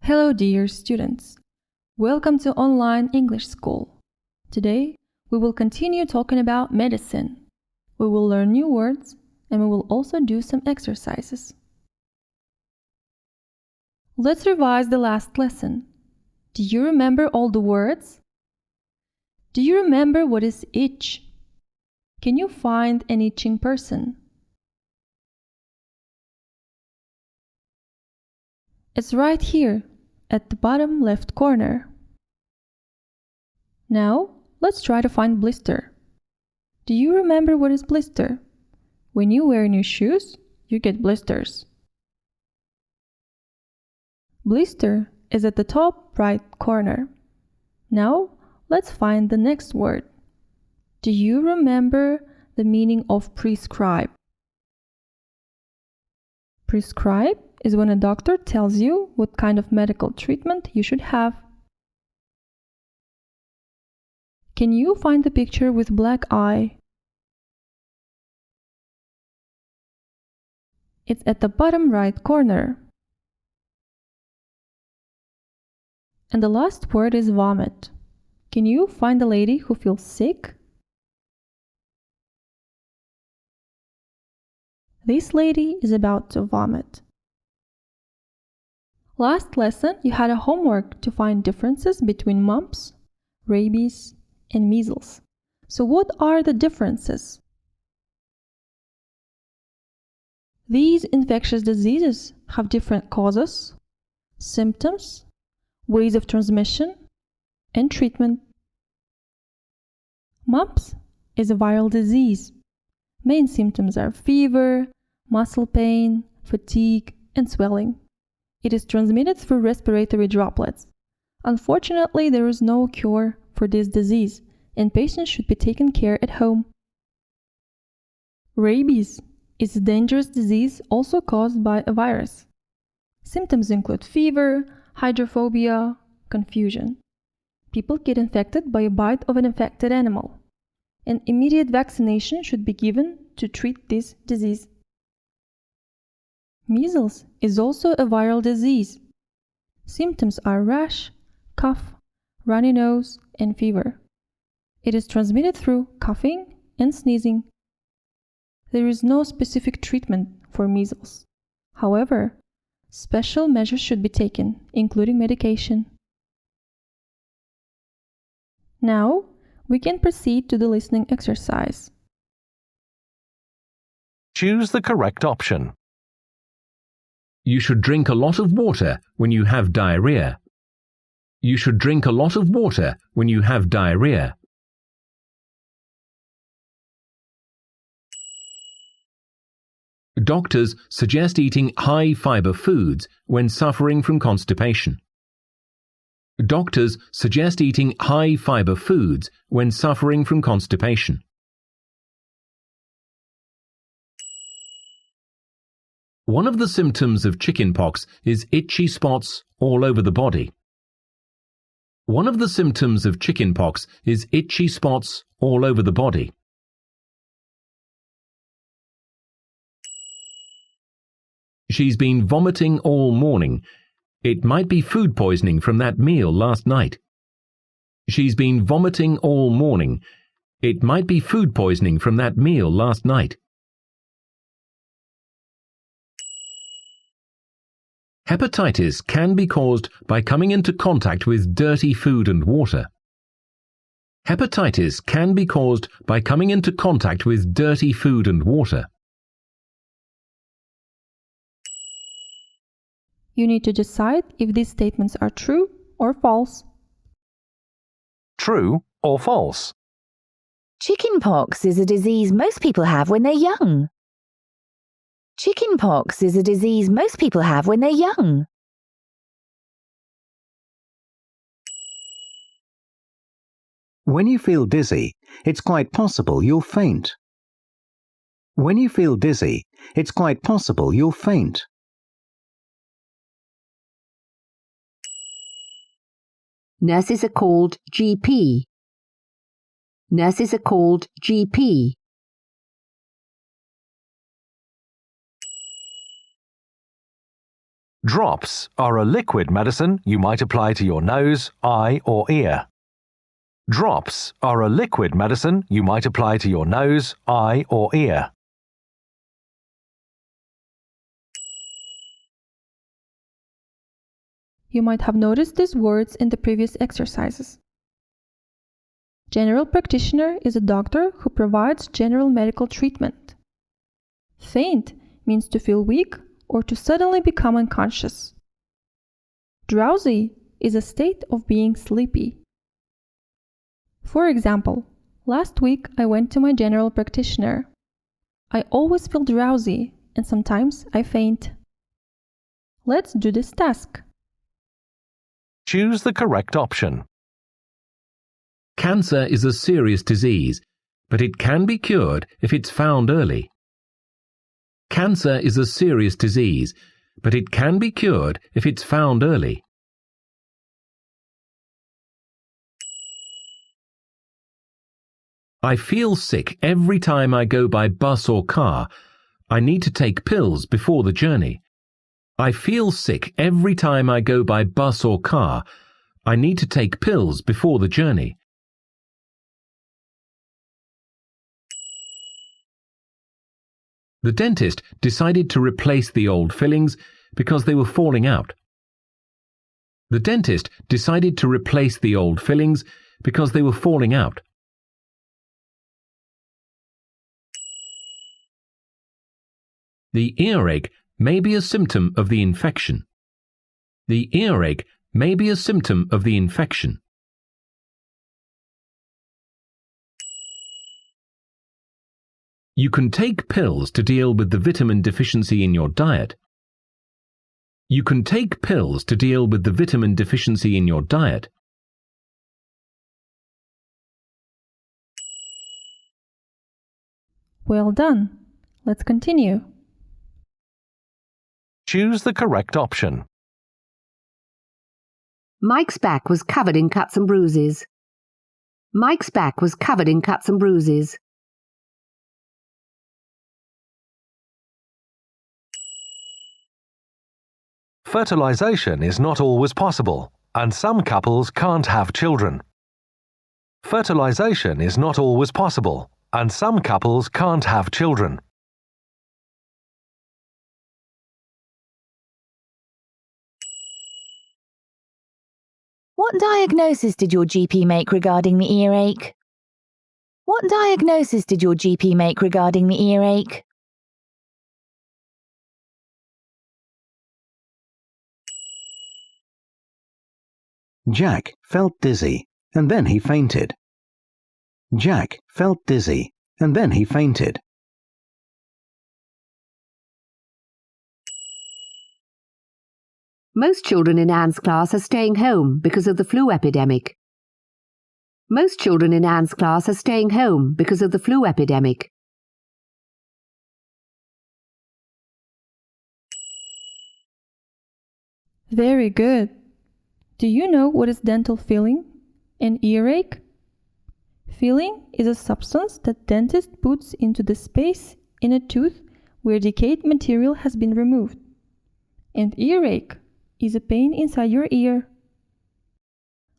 Hello dear students. Welcome to Online English School. Today, we will continue talking about medicine. We will learn new words and we will also do some exercises. Let's revise the last lesson. Do you remember all the words? Do you remember what is itch? Can you find an itching person? It's right here, at the bottom left corner. Now, let's try to find blister. Do you remember what is blister? When you wear new shoes, you get blisters. Blister is at the top right corner. Now, let's find the next word. Do you remember the meaning of prescribe? Prescribe is when a doctor tells you what kind of medical treatment you should have. Can you find the picture with black eye? It's at the bottom right corner. And the last word is vomit. Can you find the lady who feels sick? This lady is about to vomit. Last lesson, you had a homework to find differences between mumps, rabies, and measles. So what are the differences? These infectious diseases have different causes, symptoms, ways of transmission, and treatment. Mumps is a viral disease. Main symptoms are fever, muscle pain, fatigue, and swelling. It is transmitted through respiratory droplets. Unfortunately, there is no cure for this disease, and patients should be taken care at home. Rabies is a dangerous disease also caused by a virus. Symptoms include fever, hydrophobia, confusion. People get infected by a bite of an infected animal. An immediate vaccination should be given to treat this disease. Measles is also a viral disease. Symptoms are rash, cough, runny nose, and fever. It is transmitted through coughing and sneezing. There is no specific treatment for measles. However, special measures should be taken, including medication. Now, we can proceed to the listening exercise. Choose the correct option. You should drink a lot of water when you have diarrhea. You should drink a lot of water when you have diarrhea. Doctors suggest eating high-fiber foods when suffering from constipation. Doctors suggest eating high-fiber foods when suffering from constipation. One of the symptoms of chickenpox is itchy spots all over the body. One of the symptoms of chickenpox is itchy spots all over the body. She's been vomiting all morning. It might be food poisoning from that meal last night. She's been vomiting all morning. It might be food poisoning from that meal last night. Hepatitis can be caused by coming into contact with dirty food and water. Hepatitis can be caused by coming into contact with dirty food and water. You need to decide if these statements are true or false. True or false? Chickenpox is a disease most people have when they're young. Chickenpox is a disease most people have when they're young. When you feel dizzy, it's quite possible you'll faint. When you feel dizzy, it's quite possible you'll faint. Nurses are called GP. Nurses are called GP. Drops are a liquid medicine you might apply to your nose, eye, or ear. Drops are a liquid medicine you might apply to your nose, eye, or ear. You might have noticed these words in the previous exercises. General practitioner is a doctor who provides general medical treatment. Faint means to feel weak or to suddenly become unconscious. Drowsy is a state of being sleepy. For example, last week I went to my general practitioner. I always feel drowsy and sometimes I faint. Let's do this task. Choose the correct option. Cancer is a serious disease, but it can be cured if it's found early. Cancer is a serious disease, but it can be cured if it's found early. I feel sick every time I go by bus or car. I need to take pills before the journey. I feel sick every time I go by bus or car. I need to take pills before the journey. The dentist decided to replace the old fillings because they were falling out. The dentist decided to replace the old fillings because they were falling out. The earache may be a symptom of the infection. The earache may be a symptom of the infection. You can take pills to deal with the vitamin deficiency in your diet. You can take pills to deal with the vitamin deficiency in your diet. Well done. Let's continue. Choose the correct option. Mike's back was covered in cuts and bruises. Mike's back was covered in cuts and bruises. Fertilization is not always possible, and some couples can't have children. Fertilization is not always possible, and some couples can't have children. What diagnosis did your GP make regarding the earache? What diagnosis did your GP make regarding the earache? Jack felt dizzy, and then he fainted. Jack felt dizzy, and then he fainted. Most children in Anne's class are staying home because of the flu epidemic. Most children in Anne's class are staying home because of the flu epidemic. Very good. Do you know what is dental filling and earache? Filling is a substance that dentist puts into the space in a tooth where decayed material has been removed. And earache is a pain inside your ear.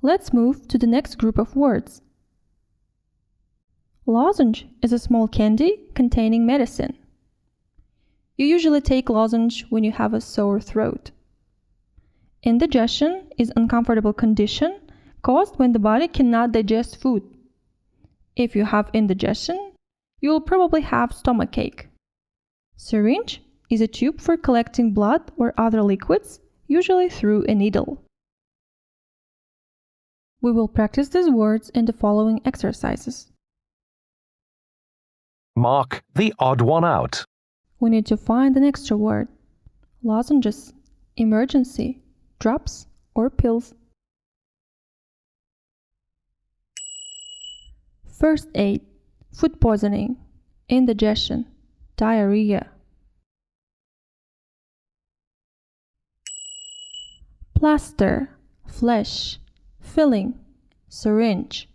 Let's move to the next group of words. Lozenge is a small candy containing medicine. You usually take lozenge when you have a sore throat. Indigestion is uncomfortable condition caused when the body cannot digest food. If you have indigestion, you will probably have stomachache. Syringe is a tube for collecting blood or other liquids, usually through a needle. We will practice these words in the following exercises. Mark the odd one out. We need to find an extra word. Lozenges, emergency, drops, or pills. First aid, food poisoning, indigestion, diarrhea. Plaster, flesh, filling, syringe.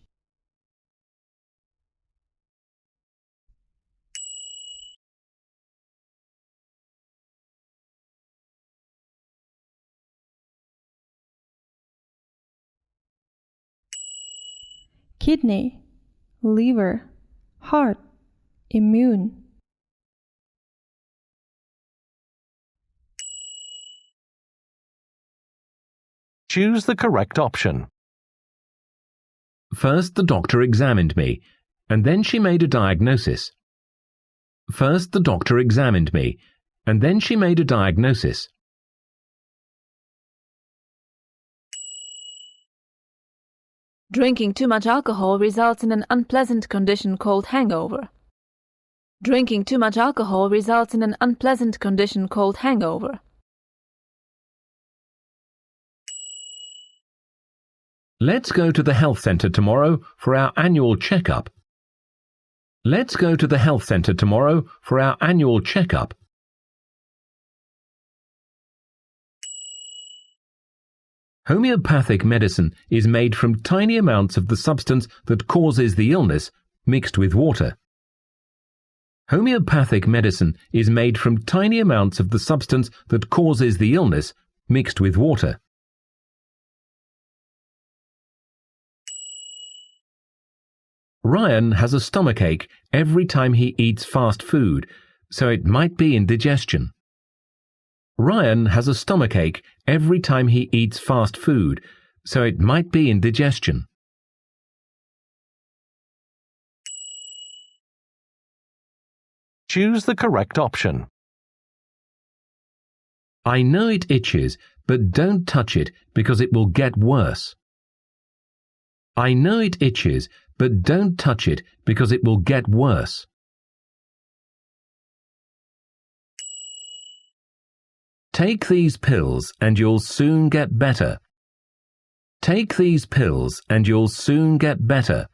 kidney, liver, heart, immune. Choose the correct option. First, the doctor examined me, and then she made a diagnosis. First, the doctor examined me, and then she made a diagnosis. Drinking too much alcohol results in an unpleasant condition called hangover. Drinking too much alcohol results in an unpleasant condition called hangover. Let's go to the health centre tomorrow for our annual checkup. Let's go to the health centre tomorrow for our annual checkup. Homeopathic medicine is made from tiny amounts of the substance that causes the illness, mixed with water. Homeopathic medicine is made from tiny amounts of the substance that causes the illness, mixed with water. Ryan has a stomachache every time he eats fast food, so it might be indigestion. Ryan has a stomachache every time he eats fast food, so it might be indigestion. Choose the correct option. I know it itches, but don't touch it because it will get worse. I know it itches, but don't touch it because it will get worse. Take these pills and you'll soon get better. Take these pills and you'll soon get better.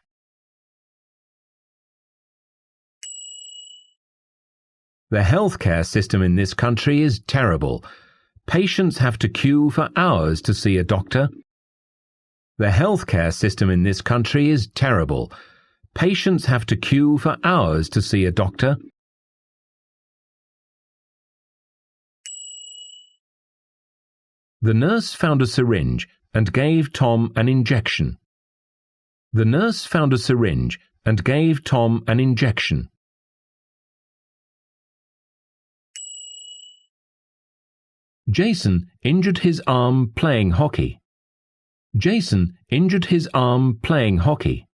The healthcare system in this country is terrible. Patients have to queue for hours to see a doctor. The healthcare system in this country is terrible. Patients have to queue for hours to see a doctor. The nurse found a syringe and gave Tom an injection. The nurse found a syringe and gave Tom an injection. Jason injured his arm playing hockey. Jason injured his arm playing hockey.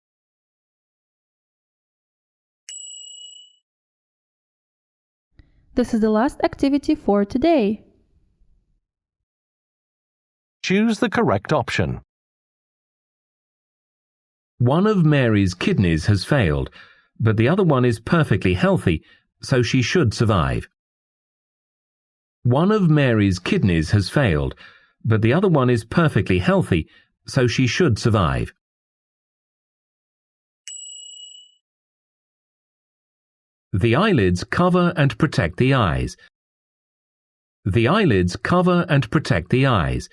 This is the last activity for today. Choose the correct option. One of Mary's kidneys has failed, but the other one is perfectly healthy, so she should survive. One of Mary's kidneys has failed, but the other one is perfectly healthy, so she should survive. The eyelids cover and protect the eyes. The eyelids cover and protect the eyes.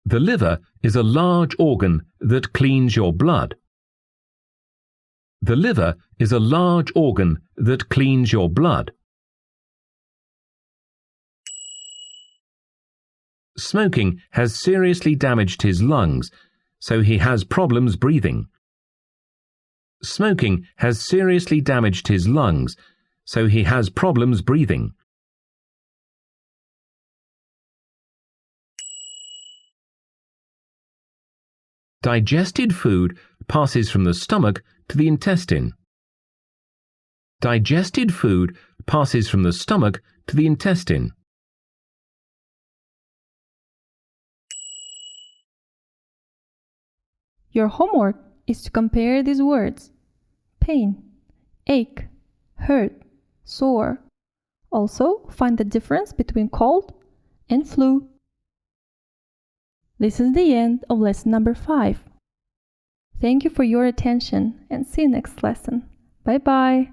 The liver is a large organ that cleans your blood. The liver is a large organ that cleans your blood. Smoking has seriously damaged his lungs, so he has problems breathing. Smoking has seriously damaged his lungs, so he has problems breathing. Digested food passes from the stomach to the intestine. Digested food passes from the stomach to the intestine. Your homework is to compare these words: pain, ache, hurt, sore. Also, find the difference between cold and flu. This is the end of lesson number 5. Thank you for your attention and see you next lesson. Bye bye.